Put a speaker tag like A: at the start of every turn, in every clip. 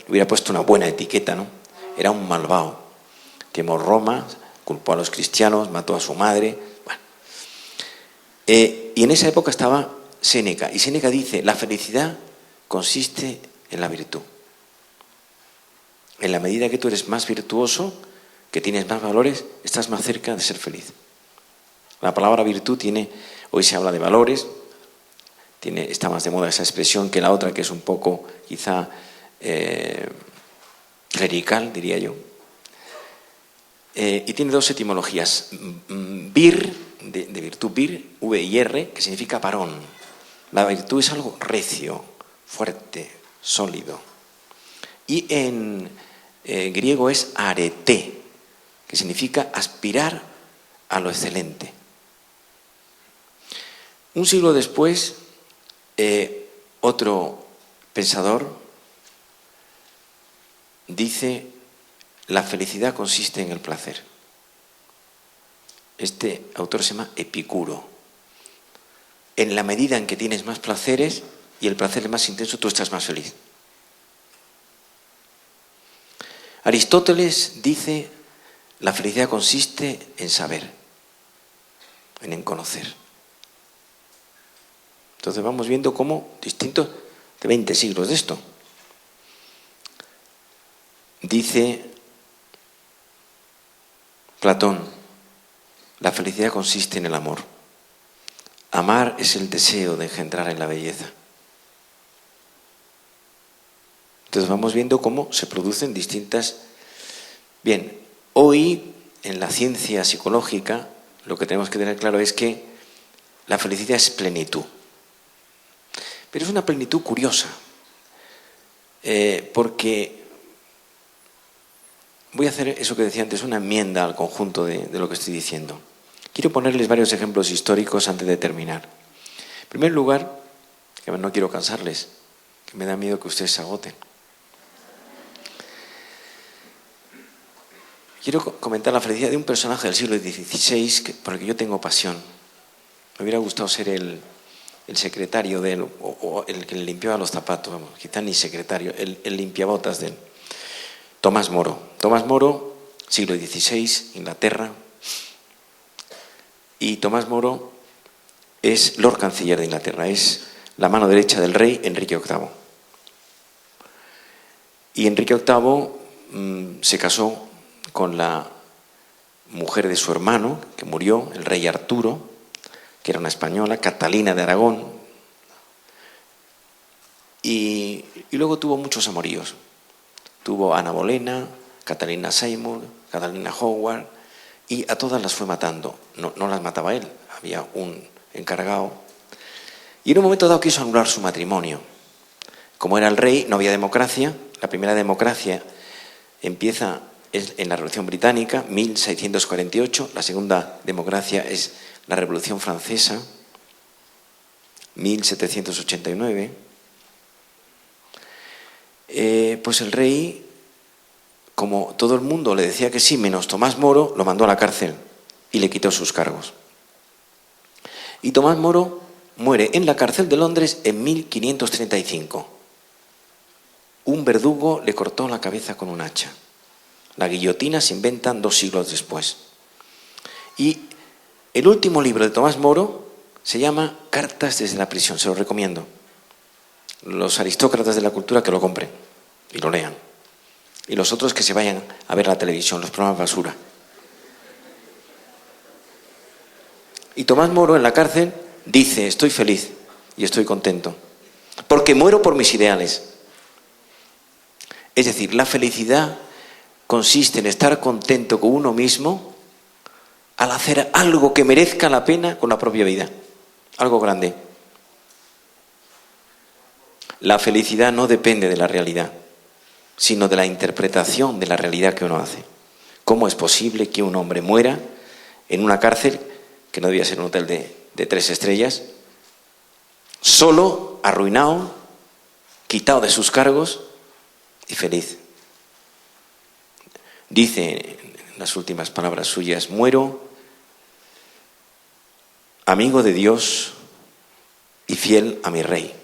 A: le hubiera puesto una buena etiqueta, ¿no? Era un malvado. Quemó Roma, culpó a los cristianos, mató a su madre. Bueno. Y en esa época estaba Séneca. Y Séneca dice, la felicidad consiste en la virtud. En la medida que tú eres más virtuoso, que tienes más valores, estás más cerca de ser feliz. La palabra virtud hoy se habla de valores, está más de moda esa expresión que la otra, que es un poco quizá clerical, diría yo. Y tiene dos etimologías. Vir, de virtud, vir, V-I-R, que significa varón. La virtud es algo recio, fuerte, sólido. Y en griego es arete, que significa aspirar a lo excelente. Un siglo después, otro pensador dice, la felicidad consiste en el placer. Este autor se llama Epicuro. En la medida en que tienes más placeres y el placer es más intenso, tú estás más feliz. Aristóteles dice, la felicidad consiste en saber, en conocer. Entonces vamos viendo cómo distintos de 20 siglos de esto. Dice Platón, la felicidad consiste en el amor. Amar es el deseo de engendrar en la belleza. Entonces vamos viendo cómo se producen distintas... Bien, hoy en la ciencia psicológica lo que tenemos que tener claro es que la felicidad es plenitud. Pero es una plenitud curiosa, porque voy a hacer eso que decía antes, una enmienda al conjunto de lo que estoy diciendo. Quiero ponerles varios ejemplos históricos antes de terminar. En primer lugar, que no quiero cansarles, que me da miedo que ustedes se agoten. Quiero comentar la felicidad de un personaje del siglo XVI por el que yo tengo pasión. Me hubiera gustado ser el secretario de él, o el que le limpiaba los zapatos, vamos, quizá ni secretario, el limpiabotas de él. Tomás Moro. Tomás Moro, siglo XVI, Inglaterra. Y Tomás Moro es Lord Canciller de Inglaterra, es la mano derecha del rey Enrique VIII. Y Enrique VIII se casó con la mujer de su hermano, que murió, el rey Arturo, que era una española, Catalina de Aragón, y luego tuvo muchos amoríos. Tuvo a Ana Bolena, Catalina Seymour, Catalina Howard, y a todas las fue matando. No las mataba él, había un encargado. Y en un momento dado quiso anular su matrimonio. Como era el rey, no había democracia. La primera democracia empieza en la Revolución Británica, 1648. La segunda democracia es la Revolución Francesa, 1789. Pues el rey, como todo el mundo le decía que sí, menos Tomás Moro, lo mandó a la cárcel y le quitó sus cargos. Y Tomás Moro muere en la cárcel de Londres en 1535. Un verdugo le cortó la cabeza con un hacha. La guillotina se inventa 2 siglos después. Y el último libro de Tomás Moro se llama Cartas desde la prisión, se lo recomiendo. Los aristócratas de la cultura que lo compren y lo lean. Y los otros que se vayan a ver la televisión, los programas basura. Y Tomás Moro en la cárcel dice, estoy feliz y estoy contento, porque muero por mis ideales. Es decir, la felicidad consiste en estar contento con uno mismo al hacer algo que merezca la pena con la propia vida. Algo grande. La felicidad no depende de la realidad, sino de la interpretación de la realidad que uno hace. ¿Cómo es posible que un hombre muera en una cárcel, que no debía ser un hotel de 3 estrellas, solo, arruinado, quitado de sus cargos y feliz? Dice en las últimas palabras suyas, muero amigo de Dios y fiel a mi rey.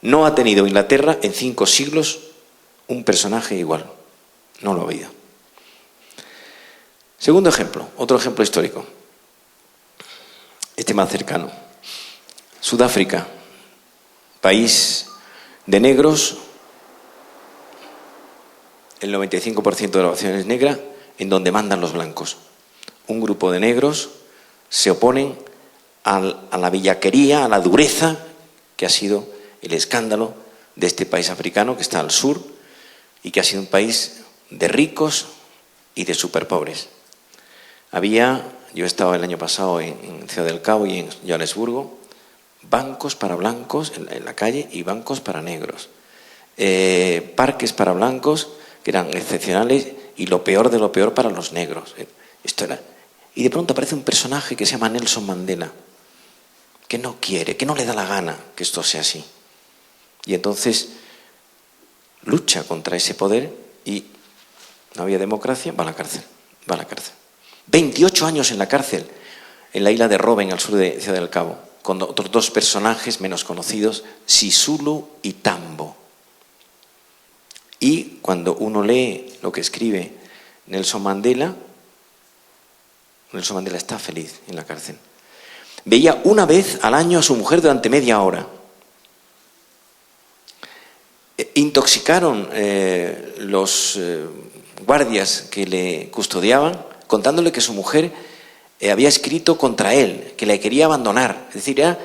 A: No ha tenido Inglaterra en 5 siglos un personaje igual. No lo ha habido. Segundo ejemplo, otro ejemplo histórico. Este más cercano. Sudáfrica, país de negros, el 95% de la población es negra, en donde mandan los blancos. Un grupo de negros se oponen a la bellaquería, a la dureza que ha sido el escándalo de este país africano que está al sur y que ha sido un país de ricos y de superpobres. Yo he estado el año pasado en Ciudad del Cabo y en Johannesburgo, bancos para blancos en la calle y bancos para negros. Parques para blancos que eran excepcionales y lo peor de lo peor para los negros. Y de pronto aparece un personaje que se llama Nelson Mandela, que no quiere, que no le da la gana que esto sea así. Y entonces lucha contra ese poder y no había democracia, va a la cárcel. 28 años en la cárcel, en la isla de Robben, al sur de Ciudad del Cabo, con otros 2 personajes menos conocidos, Sisulu y Tambo. Y cuando uno lee lo que escribe Nelson Mandela está feliz en la cárcel. Veía una vez al año a su mujer durante media hora. Intoxicaron los guardias que le custodiaban, contándole que su mujer había escrito contra él, que le quería abandonar. Es decir, era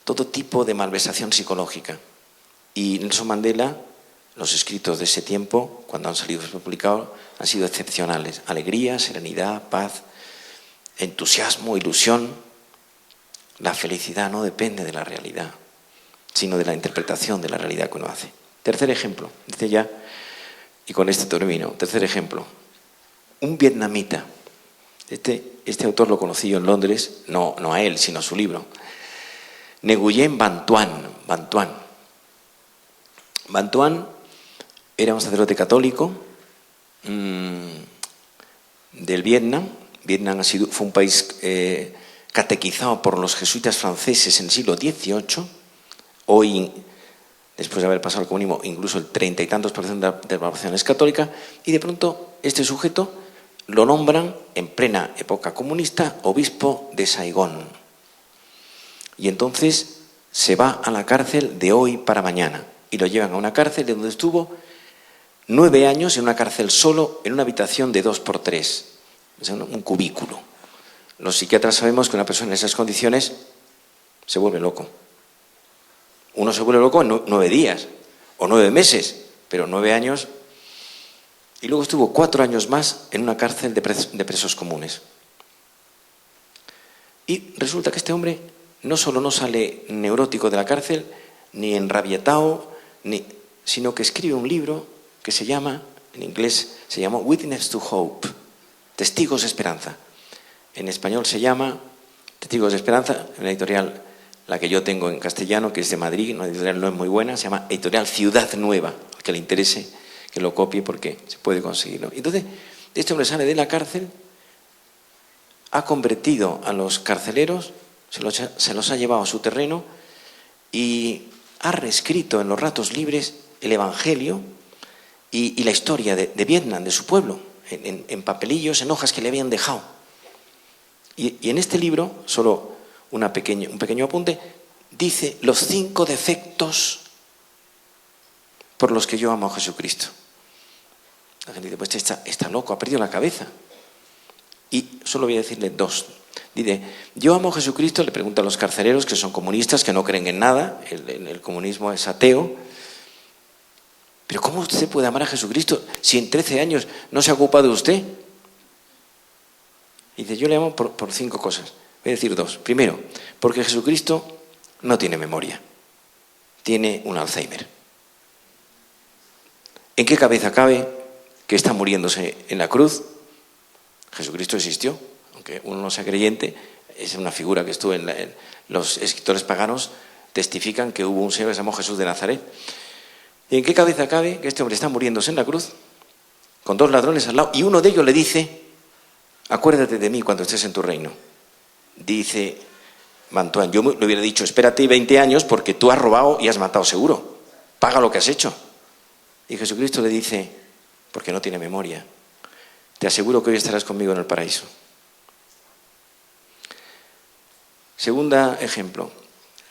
A: todo tipo de malversación psicológica. Y Nelson Mandela, los escritos de ese tiempo, cuando han salido publicados, han sido excepcionales. Alegría, serenidad, paz, entusiasmo, ilusión. La felicidad no depende de la realidad, sino de la interpretación de la realidad que uno hace. Tercer ejemplo, dice ya, y con este termino. Tercer ejemplo, un vietnamita. Este autor lo conocí yo en Londres, no a él, sino a su libro. Nguyen Van Tuan. Van Tuan era un sacerdote católico del Vietnam. Vietnam fue un país catequizado por los jesuitas franceses en el siglo XVIII. Hoy, después de haber pasado el comunismo, incluso el 30 y tantos % de la población es católica. Y de pronto este sujeto lo nombran en plena época comunista obispo de Saigón. Y entonces se va a la cárcel de hoy para mañana. Y lo llevan a una cárcel de donde estuvo 9 años, en una cárcel solo, en una habitación de 2x3. Es un cubículo. Los psiquiatras sabemos que una persona en esas condiciones se vuelve loco. Uno se vuelve loco en 9 días o 9 meses, pero 9 años. Y luego estuvo 4 años más en una cárcel de presos comunes. Y resulta que este hombre no solo no sale neurótico de la cárcel, ni enrabietado, sino que escribe un libro que se llama, en inglés se llamó Witness to Hope, Testigos de Esperanza. En español se llama Testigos de Esperanza, una editorial, la que yo tengo en castellano, que es de Madrid, una editorial no es muy buena, se llama Editorial Ciudad Nueva, al que le interese que lo copie porque se puede conseguirlo. Entonces, este hombre sale de la cárcel, ha convertido a los carceleros, se los ha llevado a su terreno y ha reescrito en los ratos libres el Evangelio y la historia de Vietnam, de su pueblo, en papelillos, en hojas que le habían dejado. Y en este libro, solo un pequeño apunte, dice los 5 defectos por los que yo amo a Jesucristo. La gente dice, pues está loco, ha perdido la cabeza. Y solo voy a decirle 2. Dice, yo amo a Jesucristo, le pregunta a los carceleros que son comunistas, que no creen en nada, el comunismo es ateo. Pero ¿cómo usted puede amar a Jesucristo si en 13 años no se ha ocupado de usted? Y dice, yo le amo por 5 cosas. Voy a decir 2. Primero, porque Jesucristo no tiene memoria, tiene un Alzheimer. ¿En qué cabeza cabe que está muriéndose en la cruz? Jesucristo existió, aunque uno no sea creyente, es una figura que estuvo los escritores paganos testifican que hubo un señor que se llamó Jesús de Nazaret. ¿Y en qué cabeza cabe que este hombre está muriéndose en la cruz con 2 ladrones al lado y uno de ellos le dice, acuérdate de mí cuando estés en tu reino? Dice Van Tuan, yo le hubiera dicho, espérate 20 años porque tú has robado y has matado seguro. paga lo que has hecho. Y Jesucristo le dice, porque no tiene memoria, te aseguro que hoy estarás conmigo en el paraíso. Segundo ejemplo,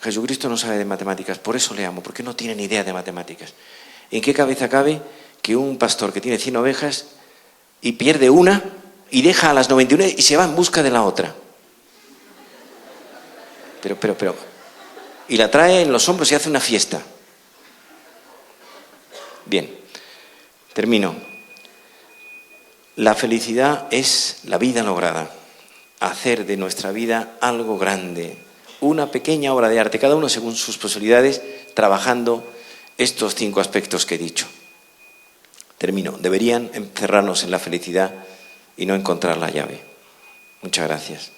A: Jesucristo no sabe de matemáticas, por eso le amo, porque no tiene ni idea de matemáticas. ¿En qué cabeza cabe que un pastor que tiene 100 ovejas y pierde una y deja a las 91 y se va en busca de la otra? Pero, y la trae en los hombros y hace una fiesta. Bien, termino. La felicidad es la vida lograda, hacer de nuestra vida algo grande, una pequeña obra de arte, cada uno según sus posibilidades, trabajando estos 5 aspectos que he dicho. Termino. Deberían encerrarnos en la felicidad y no encontrar la llave. Muchas gracias.